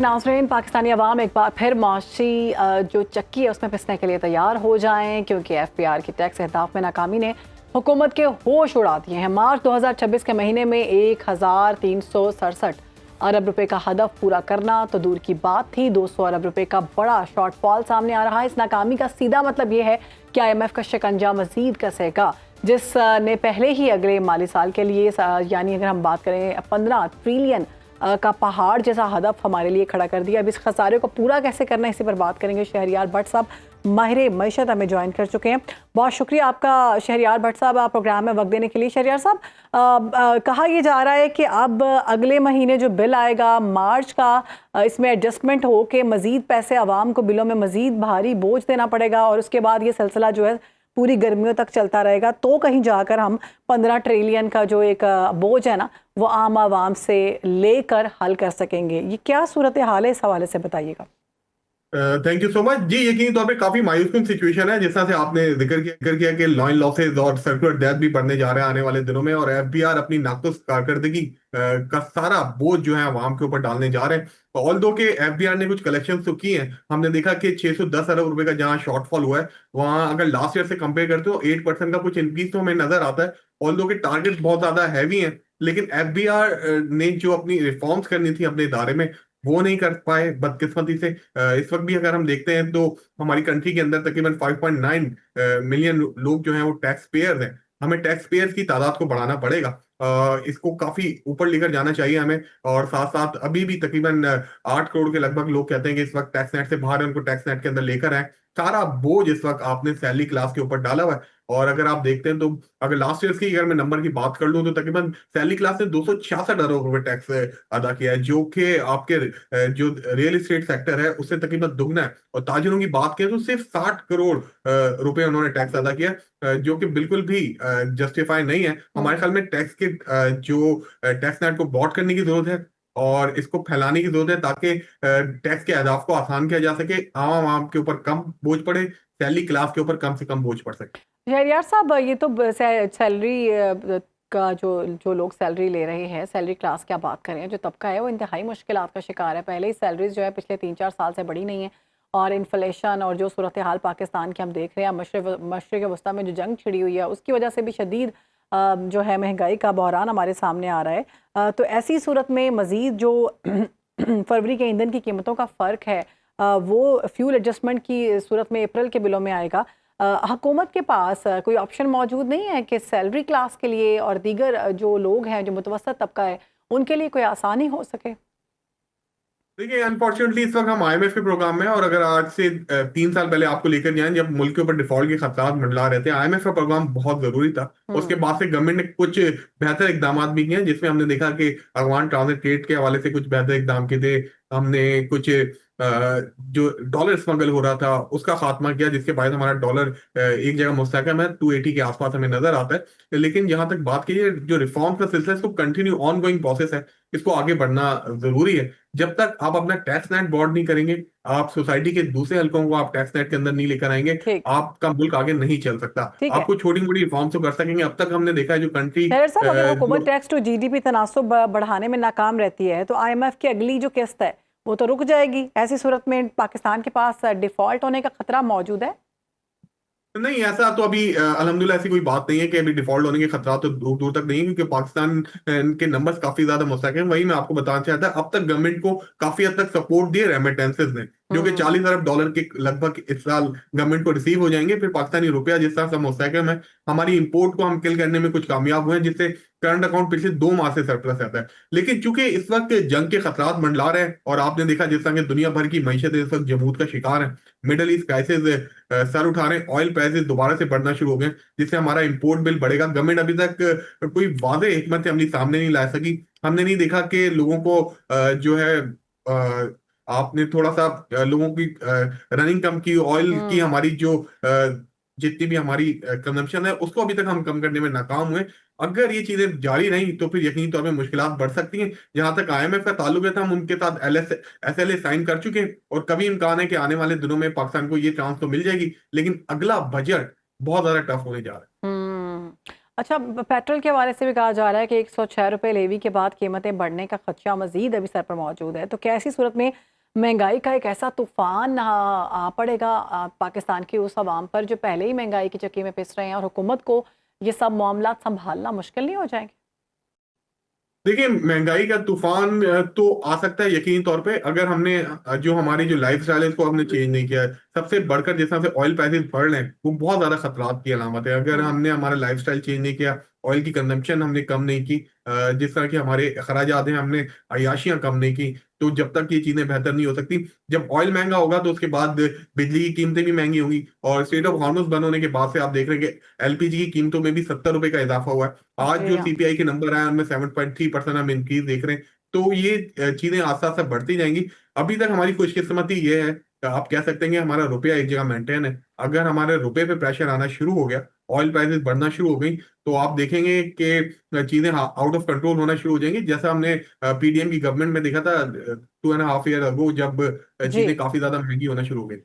नाज़रीन, पाकिस्तानी अवाम एक बार फिर माशी जो चक्की है उसमें पिसने के लिए तैयार हो जाएं, क्योंकि FPR की टैक्स अहदाफ में नाकामी ने हुकूमत के होश उड़ा दिए हैं। मार्च 2026 के महीने में 1367 अरब रुपए का हदफ पूरा करना तो दूर की बात थी, 200 अरब रुपए का बड़ा शॉर्टफॉल सामने आ रहा है। इस नाकामी का सीधा मतलब ये है कि IMF का शिकंजा मजीद कसेगा, जिसने पहले ही अगले माली साल के लिए यानी अगर हम बात करें 15 ट्रिलियन का पहाड़ जैसा हदफ हमारे लिए खड़ा कर दिया। अब इस खसारे को पूरा कैसे करना है, इसी पर बात करेंगे। शहरियार भट्ट साहब माहिर मईशत हमें ज्वाइन कर चुके हैं। बहुत शुक्रिया आपका शहरियार भट्ट साहब, आप प्रोग्राम में वक्त देने के लिए। शहरियार साहब, कहा यह जा रहा है कि अब अगले महीने जो बिल आएगा मार्च का, इसमें एडजस्टमेंट हो के मजीद पैसे आवाम को बिलों में मजीद भारी बोझ देना पड़ेगा और उसके बाद ये सिलसिला जो है पूरी गर्मियों तक चलता रहेगा, तो कहीं जाकर हम 15 ट्रिलियन का जो एक बोझ है ना वो आम आवाम से लेकर हल कर सकेंगे। ये क्या सूरत हाल है, इस हवाले से बताइएगा। थैंक यू सो मच जी। यकीनी तौर पे काफी मायूसकुन सिचुएशन है, जिस तरह से आपने जिक्र किया कि लॉइन लॉसेज और सर्कुलर डेथ भी बढ़ने जा रहे हैं आने वाले दिनों में, और FBR अपनी नाकुस कारकर्दगी का सारा बोझ जो है आवाम के ऊपर डालने जा रहे हैं। ऑल दो के FBR ने कुछ कलेक्शन तो की हैं, हमने देखा कि 610 अरब रुपए का जहां शॉर्टफॉल हुआ है, वहां अगर लास्ट ईयर से कंपेयर करते हो 8% का कुछ इंक्रीज तो हमें नजर आता है। ऑल दो के टारगेट बहुत ज्यादा हैवी हैं, लेकिन FBR ने जो अपनी रिफॉर्म्स करनी थी अपने इदारे में वो नहीं कर पाए बदकिस्मती से। इस वक्त भी अगर हम देखते हैं तो हमारी कंट्री के अंदर तकरीबन 5.9 मिलियन लोग जो हैं वो टैक्स पेयर्स हैं। हमें टैक्स पेयर्स की तादाद को बढ़ाना पड़ेगा, इसको काफी ऊपर लेकर जाना चाहिए हमें। और साथ साथ अभी भी तकरीबन 8 करोड़ के लगभग लोग कहते हैं कि इस वक्त टैक्स नेट से बाहर है, उनको टैक्स नेट के अंदर लेकर आए। सारा बोझ इस वक्त आपने सैलरी क्लास के ऊपर डाला हुआ है। और अगर आप देखते हैं तो अगर लास्ट ईयर की अगर मैं नंबर की बात कर लूं तो तकरीबन सैलरी क्लास ने 266 अरब रुपए टैक्स अदा किया है, जो कि आपके जो रियल एस्टेट सेक्टर है उससे तकरीबन दुगना है। और ताजिरों की बात करें तो सिर्फ 60 करोड़ रुपए उन्होंने टैक्स अदा किया, जो कि बिल्कुल भी जस्टिफाई नहीं है। हमारे ख्याल में टैक्स के जो टैक्स नेट को ब्रॉड करने की जरूरत है और इसको फैलाने की जरूरत है, ताकि टैक्स के अहदाफ को आसान किया जा सके, आम आम के ऊपर कम बोझ पड़े, सैलरी क्लास के ऊपर कम से कम बोझ पड़ सके। शहरियार साहब, ये तो सैलरी का जो जो लोग सैलरी ले रहे हैं, सैलरी क्लास क्या बात करें, जो तबका है वो इंतहाई मुश्किलात का शिकार है। पहले ही सैलरीज जो है पिछले 3-4 साल से बढ़ी नहीं है, और इन्फ्लेशन और जो सूरत हाल पाकिस्तान की हम देख रहे हैं, मशरिक़ वस्ता में जो जंग छिड़ी हुई है उसकी वजह से भी शदीद जो है महंगाई का बहरान हमारे सामने आ रहा है। तो ऐसी सूरत में मज़ीद जो फरवरी के ईंधन की कीमतों का फ़र्क है, वो फ्यूल एडजस्टमेंट की सूरत में अप्रैल के बिलों में आएगा। हुकूमत के पास कोई ऑप्शन मौजूद नहीं है कि सैलरी क्लास के लिए और दीगर जो लोग हैं, जो मुतवसत तबका है, उनके लिए कोई आसानी हो सके? देखिए, अनफॉर्चुनेटली इस वक्त हम IMF के प्रोग्राम में, और अगर आज से 3 साल पहले आपको लेकर जाएं जब मुल्क के ऊपर डिफॉल्ट के खतरात मंडला रहे थे, IMF का प्रोग्राम बहुत जरूरी था। उसके बाद से गवर्नमेंट ने कुछ बेहतर इकदाम भी किए हैं, जिसमें हमने देखा कि अफगान ट्रांजिट ट्रेड के हवाले से कुछ बेहतर इकदाम किए थे। हमने कुछ जो डॉलर स्मगल हो रहा था उसका खात्मा किया, जिसके बाद हमारा डॉलर एक जगह मुस्तहकम है, 280 के आसपास हमें नजर आता है। लेकिन जहां तक बात की है, जो रिफॉर्म का सिलसिला है, इसको कंटिन्यू ऑन गोइंग प्रोसेस है, इसको आगे बढ़ना जरूरी है। जब तक आप अपना टैक्स नेट बोर्ड नहीं करेंगे, आप सोसाइटी के दूसरे हलकों को आप टैक्स नेट के अंदर नहीं लेकर आएंगे, ठीक आपका मुल्क आगे नहीं चल सकता। ठीक है। आपको छोटी मोटी रिफॉर्म तो कर सकेंगे। अब तक हमने देखा है जो कंट्री खैर साहब, अगर हुकूमत जो टैक्स टू GDP तनासुब बढ़ाने में नाकाम रहती है तो IMF की अगली जो किस्त है वो तो रुक जाएगी। ऐसी सूरत में पाकिस्तान के पास डिफॉल्ट होने का खतरा मौजूद है। नहीं, ऐसा तो अभी अल्हम्दुलिल्लाह ऐसी कोई बात नहीं है कि अभी डिफॉल्ट होने के खतरा तो दूर दूर तक नहीं है, क्योंकि पाकिस्तान के नंबर्स काफी ज्यादा मुस्तहकम हैं। वही मैं आपको बताना चाहता अब तक गवर्नमेंट को काफी हद तक सपोर्ट दिए रेमिटेंसेस ने, जो कि 40 अरब डॉलर के लगभग इस साल गवर्नमेंट को रिसीव हो जाएंगे। फिर पाकिस्तानी रुपया जिस तरह से मुस्तहकम है, हमारी इंपोर्ट को हम किल करने में कुछ कामयाब हुए हैं, जिससे करंट अकाउंट पिछले 2 माह से सरप्लस रहता है। लेकिन चूंकि इस वक्त जंग के खतरात मंडला रहे हैं, और आपने देखा जिस तरह की दुनिया भर की मैशत इस वक्त जमूद का शिकार है, मिडल ईस्ट क्राइसिस सर उठा रहे हैं, ऑयल प्राइसेस दोबारा से बढ़ना शुरू हो गए, जिससे हमारा इंपोर्ट बिल बढ़ेगा। गवर्नमेंट अभी तक कोई वादे हिकमत अमली सामने नहीं ला सकी। हमने नहीं देखा कि लोगों को जो है आपने थोड़ा सा लोगों की रनिंग कम की, ऑयल की हम्म हमारी जो जितनी भी हमारी कंजम्पशन है उसको अभी तक हम कम करने में नाकाम हुए। अगर ये चीजें जारी रही तो फिर यकीनी तौर पे मुश्किलात बढ़ सकती हैं। जहां तक IMF का ताल्लुक है, तो हम उनके साथ SLA साइन कर चुके हैं, और कभी इम्कान है कि आने वाले दिनों में पाकिस्तान को ये चांस तो मिल जाएगी, लेकिन अगला बजट बहुत ज्यादा टफ होने जा रहा है। अच्छा, पेट्रोल के हवाले से भी कहा जा रहा है कि 106 रुपये लेवी के बाद कीमतें बढ़ने का खदशा मजीद अभी सर पर मौजूद है। तो कैसी सूरत में महंगाई का एक ऐसा तूफान आ पड़ेगा पाकिस्तान की उस आवाम पर जो पहले ही महंगाई की चक्की में पिस रहे हैं, और हुकूमत को ये सब मामला संभालना मुश्किल नहीं हो जाएंगे? देखिए, महंगाई का तूफान तो आ सकता है यकीनी तौर पे, अगर हमने जो हमारी जो लाइफ स्टाइल है इसको हमने चेंज नहीं किया है। सबसे बढ़कर जिस तरह से ऑयल प्राइसेस बढ़ रहे हैं वो बहुत ज्यादा खतरात की अलामत है। अगर हम्म। हमने हमारा लाइफ स्टाइल चेंज नहीं किया, ऑयल की कंजम्पशन हमने कम नहीं की, जिस तरह के हमारे अखराजात हैं हमने अयाशियां कम नहीं की, तो जब तक ये चीजें बेहतर नहीं हो सकती। जब ऑयल महंगा होगा तो उसके बाद बिजली की कीमतें भी महंगी होंगी, और स्टेट ऑफ हॉर्मुज बंद होने के बाद से आप देख रहे हैं कि एलपीजी की कीमतों में भी 70 रुपए का इजाफा हुआ है। आज जी जो हाँ। सीपीआई के नंबर आए उनमें 7.3% हम इंक्रीज देख रहे हैं। तो ये चीजें आस्ते आस्ते बढ़ती जाएंगी। अभी तक हमारी खुशकिस्मती ये है, आप कह सकते हैं कि हमारा रुपया एक जगह मेंटेन है। अगर हमारे रुपए पे प्रेशर आना शुरू हो गया, ऑयल प्राइसेस बढ़ना शुरू हो गई, तो आप देखेंगे कि चीजें आउट ऑफ कंट्रोल होना शुरू हो जाएंगी, जैसा हमने पीडीएम की गवर्नमेंट में देखा था 2.5 ईयर अगो, जब जी। चीजें काफी ज्यादा महंगी होना शुरू हो गई।